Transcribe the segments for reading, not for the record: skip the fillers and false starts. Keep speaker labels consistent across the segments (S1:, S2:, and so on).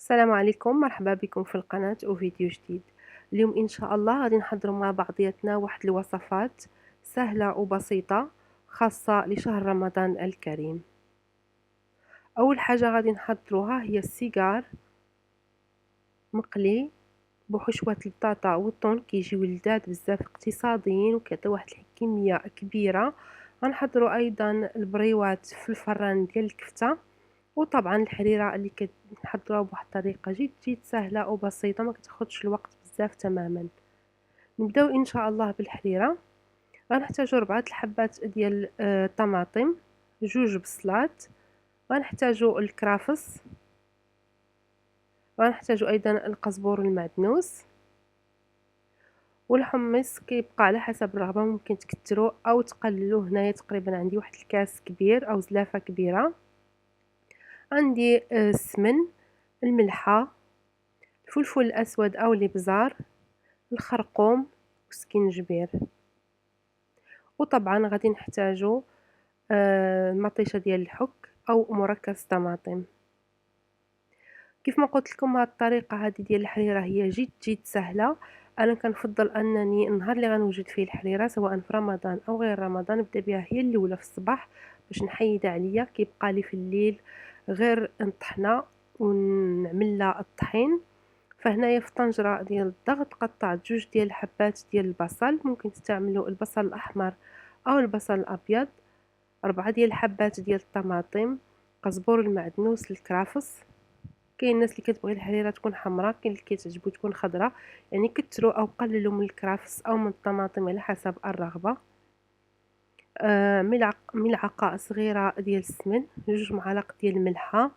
S1: السلام عليكم، مرحبا بكم في القناة وفيديو جديد. اليوم إن شاء الله غادي نحضروا مع بعضياتنا واحد الوصفات سهلة وبسيطة خاصة لشهر رمضان الكريم. أول حاجة غادي نحضروها هي السيجار مقلي بحشوة البطاطا والثوم، كيجيو لذاذ بزاف اقتصاديين وكيعطيو واحد الكمية كبيرة. غنحضروا أيضا البريوات في الفران ديال الكفتة، وطبعا الحريره اللي كنحضروها بواحد الطريقه جد سهله وبسيطه ما كتاخذش الوقت بزاف تماما. نبداو ان شاء الله بالحريره. غنحتاجو 4 الحبات ديال الطماطم، 2 بصلات، غنحتاجو الكرافس، غنحتاجو ايضا القزبور المعدنوس والحمص. كيبقى على حسب الرغبه، ممكن تكتروا او تقللوا. هنايا تقريبا عندي واحد الكاس كبير او زلافه كبيره. عندي السمن، الملحه، الفلفل الاسود او الابزار، الخرقوم والسكينجبير. وطبعا غادي نحتاجو مطيشه ديال الحك او مركز طماطم. كيف ما قلت لكم هاد الطريقه هذه ديال الحريره هي جد سهله. انا كنفضل انني النهار اللي غنوجد فيه الحريره سواء في رمضان او غير رمضان نبدا بها هي الاولى في الصباح باش نحيدها عليا. كيبقى لي في الليل غير نطحنها ونعمل لها الطحين. فهنايا في طنجرة ديال الضغط قطعت 2 ديال الحبات ديال البصل، ممكن تستعملوا البصل الأحمر أو البصل الأبيض، 4 ديال الحبات ديال الطماطم، قزبور المعدنوس، الكرافس. كاين الناس اللي كتبغي الحريره تكون حمراء، كاين اللي كيتعجبو تكون خضراء، يعني كتروا او قللوا من الكرافس او من الطماطم على حسب الرغبه. ملعقه صغيره ديال السمن، 2 معالق ديال الملحه،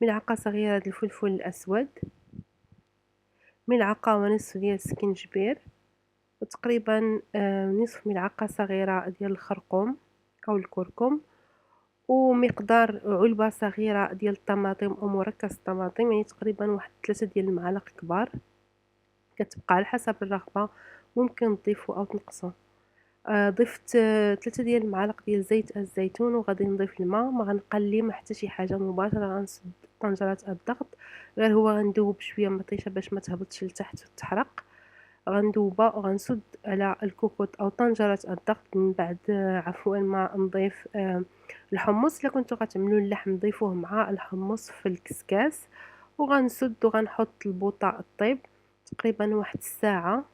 S1: ملعقه صغيره ديال الفلفل الاسود، ملعقة ونصف ديال السكينجبير، وتقريبا نصف ملعقة صغيرة ديال الخرقوم أو الكركم، ومقدار علبة صغيرة ديال الطماطم أو مركز الطماطم، يعني تقريبا واحد 3 ديال المعالق كبار. كتبقى على حسب الرغبة، ممكن تضيفوا أو تنقصوا. ضفت 3 ديال المعالق ديال زيت الزيتون، وغادي نضيف الماء. ما غنقلي ما حتى شي حاجه، مباشره غنسد طنجره الضغط. غير هو غندوب شويه مطيشه باش ما تهبطش لتحت وتحرق. غندوبها وغنسد على الكوكوط او طنجره الضغط. من بعد عفوا ما نضيف الحمص. الا كنتو غتعملوا اللحم ضيفوه مع الحمص في الكسكاس، وغنسد وغنحط البوطه الطيب تقريبا واحد الساعه،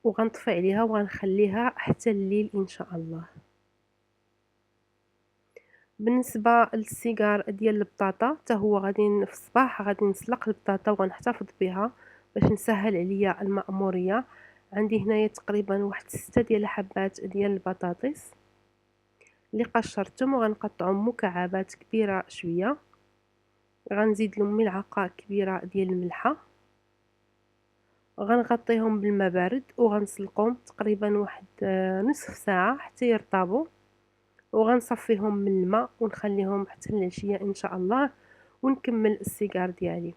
S1: وغنطفي عليها وغنخليها حتى الليل ان شاء الله. بالنسبه للسيجار ديال البطاطا حتى هو غادي في الصباح غادي نسلق البطاطا وغنحتفظ بها باش نسهل عليا المأموريه. عندي هنايا تقريبا واحد 6 ديال الحبات ديال البطاطس اللي قشرتهم وغنقطعهم مكعبات كبيره شويه. غنزيد لهم ملعقه كبيره ديال الملحه، غنغطيهم بالماء بارد وغنسلقهم تقريبا واحد نصف ساعه حتى يرطبوا، وغنصفيهم من الماء ونخليهم حتى العشيه ان شاء الله، ونكمل السيجار ديالي.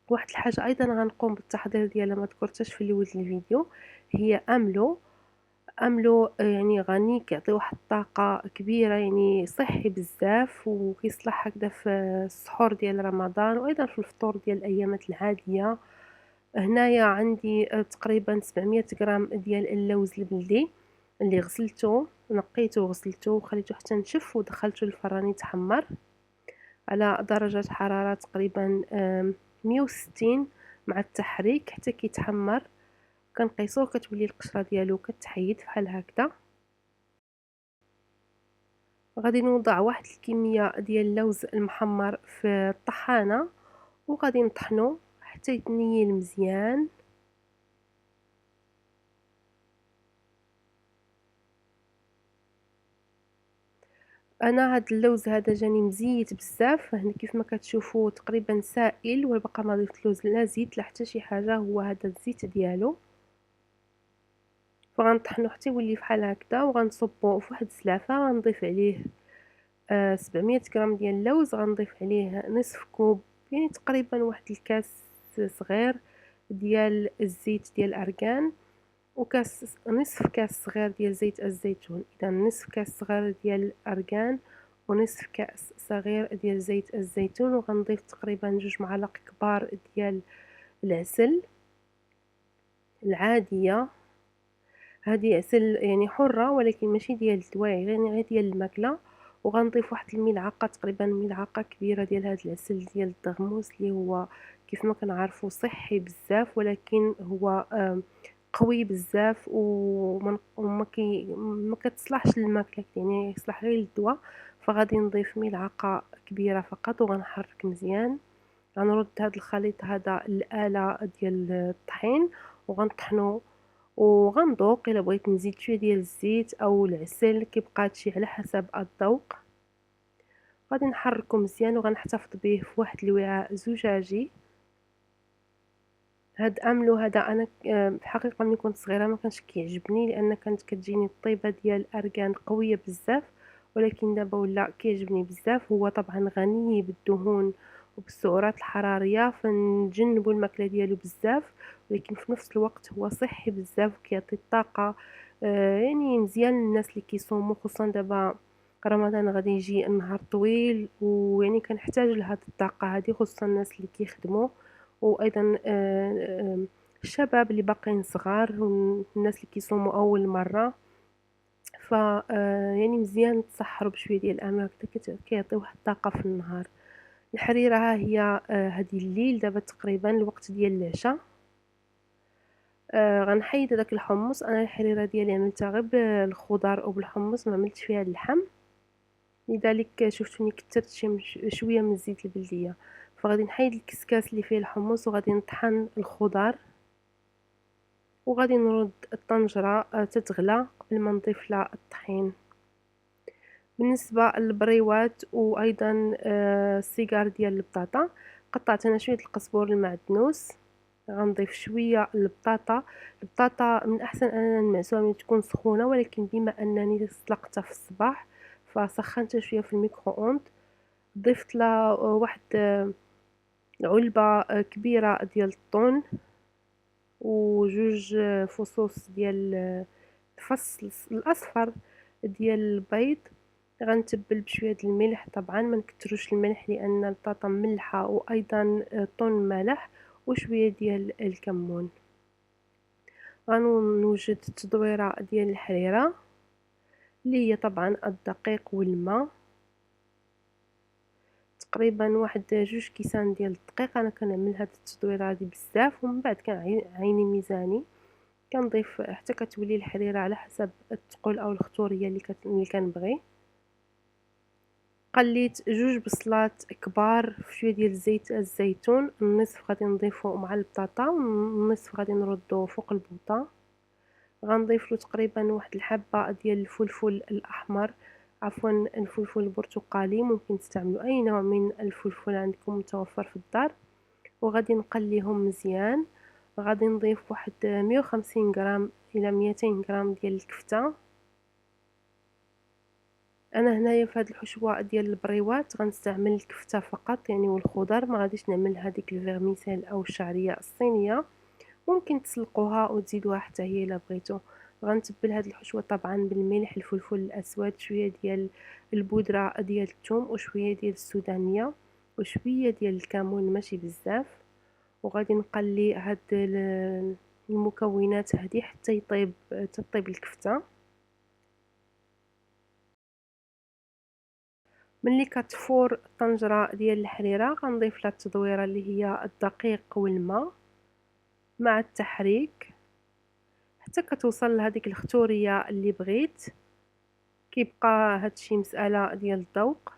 S1: واحد الحاجه ايضا غنقوم بالتحضير ديالها ما ذكرتش في الاول ديال الفيديو، هي املو يعني غني، كيعطي واحد الطاقه كبيره، يعني صحي بزاف وكيصلح هكذا في السحور ديال رمضان وايضا في الفطور ديال الايامات العاديه. هنايا عندي تقريبا 700 غرام ديال اللوز البلدي اللي غسلته، نقيته وغسلته وخليته حتى نشف ودخلته للفران يتحمر على درجة حرارة تقريبا 160 مع التحريك حتى كيتحمر. كنقيسوه كتولي القشرة ديالو كتحيد بحال هكذا. غادي نوضع واحد الكمية ديال اللوز المحمر في الطحانة وغادي نطحنو حتى يتنيل مزيان. انا هاد اللوز هذا جاني مزيت بزاف، هنا كيف ما كتشوفوا تقريبا سائل وباقا ما ضفت لا زيت لا حتى شي حاجه، هو هذا الزيت ديالو. فغنطحنو حتى يولي بحال هكذا وغنصبو في واحد الزلافه. غنضيف عليه 700 غرام ديال اللوز، غنضيف عليه نصف كوب يعني تقريبا واحد الكاس صغير ديال الزيت ديال الارغان، نصف كاس صغير ديال زيت الزيتون. اذا نصف كاس صغير ديال الارغان ونصف كأس صغير ديال زيت الزيتون، وغنضيف تقريبا 2 معالق كبار ديال العسل العادية. هذه عسل يعني حرة ولكن ماشي ديال الدواعي، غير ديال الماكلة. وغنضيف واحد الملعقة تقريبا ملعقة كبيرة ديال هذا العسل ديال الدغموس اللي هو كيف ما كنعرفوا صحي بزاف، ولكن هو قوي بزاف ما كتصلحش للماكلة، يعني يصلح غير للدواء. فغادي نضيف ملعقة كبيرة فقط وغنحرك مزيان. غنرد هذا الخليط هذا للآلة ديال الطحين وغنطحنو، وغنذوق الا بغيت نزيد شويه ديال الزيت او العسل، كيبقى هادشي على حسب الذوق. غادي نحركو مزيان وغنحتفظ به في واحد الوعاء زجاجي. هاد املو هذا انا في الحقيقه ملي كنت صغيره ما كانش كيعجبني، لان كانت كتجيني الطيبه ديال الاركان قويه بزاف، ولكن دابا ولا كيعجبني بزاف. هو طبعا غني بالدهون وبالسعرات الحراريه، فنجنبوا الماكله ديالو بزاف، ولكن في نفس الوقت هو صحي بزاف وكيعطي الطاقه. يعني مزيان للناس اللي كيصوموا، خصوصا دابا رمضان غادي يجي النهار طويل، ويعني كنحتاج لهاد الطاقه هذه، خصوصا الناس اللي كيخدموا، وايضا الشباب اللي باقيين صغار والناس اللي كيصوموا اول مره. ف يعني مزيان تسحروا بشويه ديال الاملاح هكذا، كيعطي واحد الطاقه في النهار. الحريره ها هي هذه الليل دابا تقريبا الوقت ديال العشاء. غنحيد هذاك الحمص. انا الحريره ديالي عملتها غير بالخضر او بالحمص، ما عملتش فيها اللحم، لذلك شفتوني كثرت شويه من الزيت البلديه. فغادي نحيد الكسكاس اللي فيه الحمص وغادي نطحن الخضر، وغادي نرد الطنجرة تتغلى قبل ما نضيف لها الطحين. بالنسبة للبريوات وايضا السيجار ديال البطاطا، قطعت انا شويه القزبور المعدنوس. غنضيف شويه البطاطا من الاحسن اننا نمعسوها ملي تكون سخونه، ولكن بما انني سلقتها في الصباح فسخنتها شويه في الميكرو اوند. ضفت لها واحد علبه كبيره ديال الطون، وجوج فصوص ديال الفص الاصفر ديال البيض. غنتبل بشويه د الملح، طبعا ما نكتروش الملح لان البطاطا مملحه، وايضا طن ملح وشويه ديال الكمون. غنوجد التدويره ديال الحريره اللي هي طبعا الدقيق والماء، تقريبا واحد 2 كيسان ديال الدقيق. انا كنعمل هاد التدويره هادي بزاف، ومن بعد كنعيني ميزاني، كنضيف حتى كتولي الحريره على حسب الثقل او الخطوريه اللي كنبغي. قليت 2 بصلات كبار في شويه ديال زيت الزيتون، النصف غادي نضيفه مع البطاطا والنصف غادي نردو فوق البوطه. غنضيف له تقريبا واحد الحبه ديال الفلفل الاحمر، عفوا الفلفل البرتقالي، ممكن تستعملوا اي نوع من الفلفل عندكم متوفر في الدار. وغادي نقليهم مزيان. غادي نضيف واحد 150 غرام الى 200 غرام ديال الكفته. انا هنايا في هذه الحشوه ديال البريوات غنستعمل الكفته فقط يعني، والخضر ما غاديش نعمل هذيك الفيرميسيل او الشعريه الصينيه، ممكن تسلقوها وتزيدوها حتى هي الا بغيتو. غنتبل هذه الحشوه طبعا بالملح، الفلفل الاسود، شويه ديال البودره ديال الثوم، وشويه ديال السودانيه، وشويه ديال الكمون ماشي بزاف. وغادي نقلي هاد المكونات هذه حتى تطيب الكفته. ملي كتفور الطنجره ديال الحريره غنضيف لها التدويره اللي هي الدقيق والماء مع التحريك حتى كتوصل لهذيك الختوريه اللي بغيت. كيبقى هادشي مساله ديال الذوق.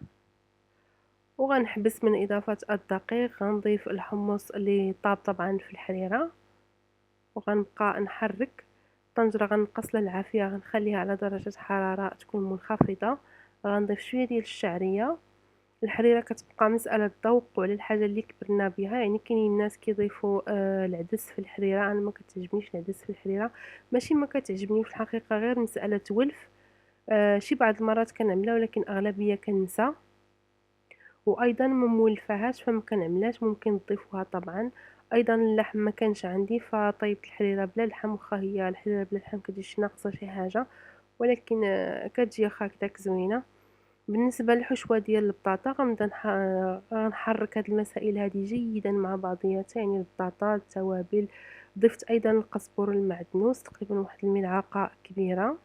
S1: وغنحبس من اضافه الدقيق. غنضيف الحمص اللي طاب طبعا في الحريره، وغنبقى نحرك. الطنجره غنقص لها العافيه، غنخليها على درجه حراره تكون منخفضه. غنضيف شويه ديال الشعريه. الحريره كتبقى مساله ذوق وعلى الحاجه اللي كبرنا بها، يعني كاينين الناس كيضيفوا العدس في الحريره، انا ما كتعجبنيش العدس في الحريره، ماشي ما كتعجبني في الحقيقه، غير مساله ولف. شي بعض المرات كنعملها ولكن اغلبيه كنسى، وايضا ما مولفاهاش فما كنعملهاش. ممكن تضيفوها طبعا. ايضا اللحم ما كانش عندي فطيبت الحريره بلا اللحم، واخا هي الحريره بلا اللحم كتجي ناقصه شي حاجه، ولكن كتجي هكذاك زوينه. بالنسبة للحشوة ديال البطاطا غنحرك هاد المسائل هذه جيدا مع بعضياتها، يعني البطاطا، التوابل. ضفت ايضا القزبر المعدنوس تقريبا واحد الملعقة كبيرة.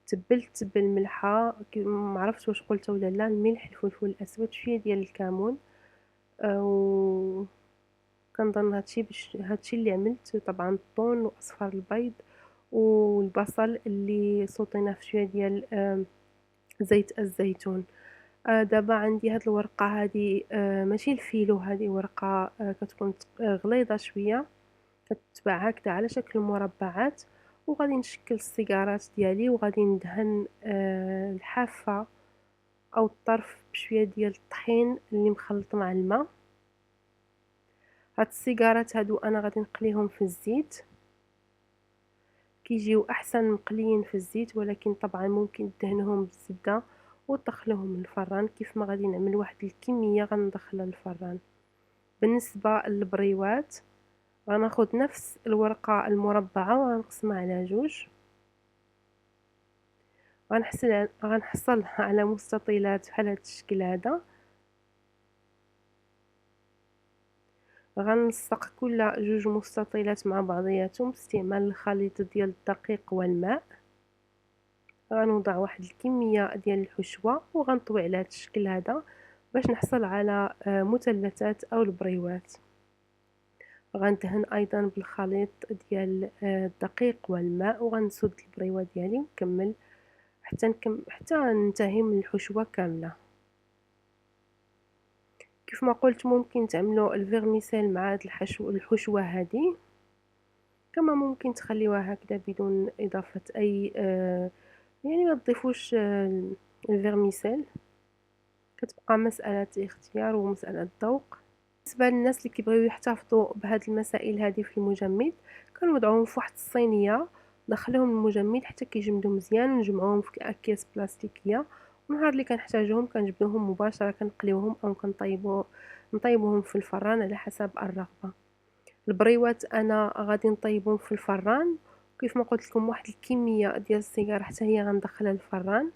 S1: تبلت بالملحة، ما عرفتش واش قلت ولا لا، الملح، الفلفل الاسود، شويه ديال الكمون. و كنظن هادشي اللي عملت. طبعا الطون واصفر البيض والبصل اللي صوتيناه في شويه ديال زيت الزيتون. دابا عندي هاد الورقه هادي، ماشي الفيلو، هذه ورقه كتكون غليظه شويه، كتباع هكذا على شكل مربعات. وغادي نشكل السيجارات ديالي وغادي ندهن الحافه او الطرف بشويه ديال الطحين اللي مخلط مع الماء. هاد السيجارات هادو انا غادي نقليهم في الزيت، كيجيو احسن مقليين في الزيت، ولكن طبعا ممكن تدهنهم بالزبده وتدخلوهم للفران. كيف ما غادي نعمل واحد الكميه غندخلها للفران. بالنسبه للبريوات غناخد نفس الورقه المربعه وغنقسمها على جوج. غنحصل على مستطيلات بحال هذا الشكل هذا. غنلصق كل جوج مستطيلات مع بعضياتهم باستعمال الخليط ديال الدقيق والماء. غنوضع واحد الكميه ديال الحشوه وغنطوي على هذا الشكل هذا باش نحصل على مثلثات او البريوات. غندهن ايضا بالخليط ديال الدقيق والماء وغنسد البريوه ديالي ونكمل حتى ننتهي من الحشوه كامله. كيف ما قلت ممكن تعملوا الفيرميسيل مع هاد الحشوه هذه، كما ممكن تخليوها هكذا بدون اضافه اي يعني ما تضيفوش الفيرميسيل. كتبقى مساله اختيار ومساله ذوق. بالنسبه للناس اللي كيبغيو يحتفظوا بهاد المسائل هذه في المجمد، كنوضعوهم في واحد الصينيه، ندخلهم المجمد حتى كيجمدوا مزيان، ونجمعوهم في اكياس بلاستيكيه. ونهار اللي كنحتاجهم كنجبدوهم مباشره، كنقليوهم او نطيبوهم في الفران على حسب الرغبه. البريوات انا غادي نطيبهم في الفران، كيف ما قلت لكم واحد الكميه ديال السيجار حتى هي غندخلها للفران،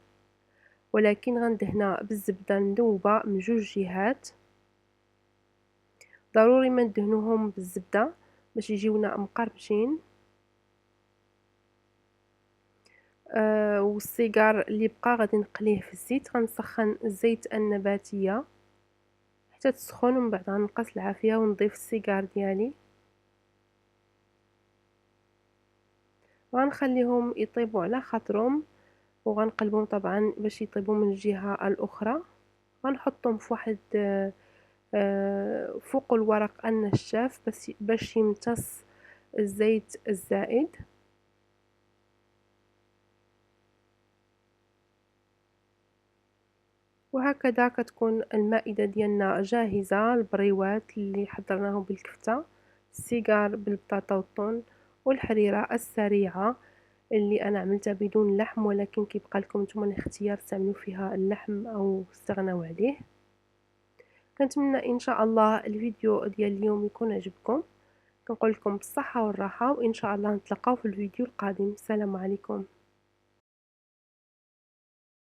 S1: ولكن غندهنها بالزبده مذوبه من جوج جهات. ضروري ما ندهنوهم بالزبده باش يجيونا مقرمشين. والسيجار اللي بقى غادي نقليه في الزيت. غنسخن الزيت النباتيه حتى تسخن، ومن بعد غنقص العافيه ونضيف السيجار ديالي. غنخليهم يطيبوا على خاطرهم وغنقلبهم طبعا باش يطيبوا من الجهه الاخرى. غنحطهم في واحد فوق الورق النشاف باش يمتص الزيت الزائد. وهكذا كتكون المائدة ديالنا جاهزة. البريوات اللي حضرناه بالكفتة، السيجار بالبطاطا والطون، والحريرة السريعة اللي انا عملتها بدون لحم، ولكن كيبقى لكم نتوما الاختيار تعملوا فيها اللحم او تستغناو عليه. كنتمنى ان شاء الله الفيديو ديال اليوم يكون عجبكم. كنقول لكم بالصحة والراحة، وان شاء الله نتلاقاو في الفيديو القادم. السلام عليكم.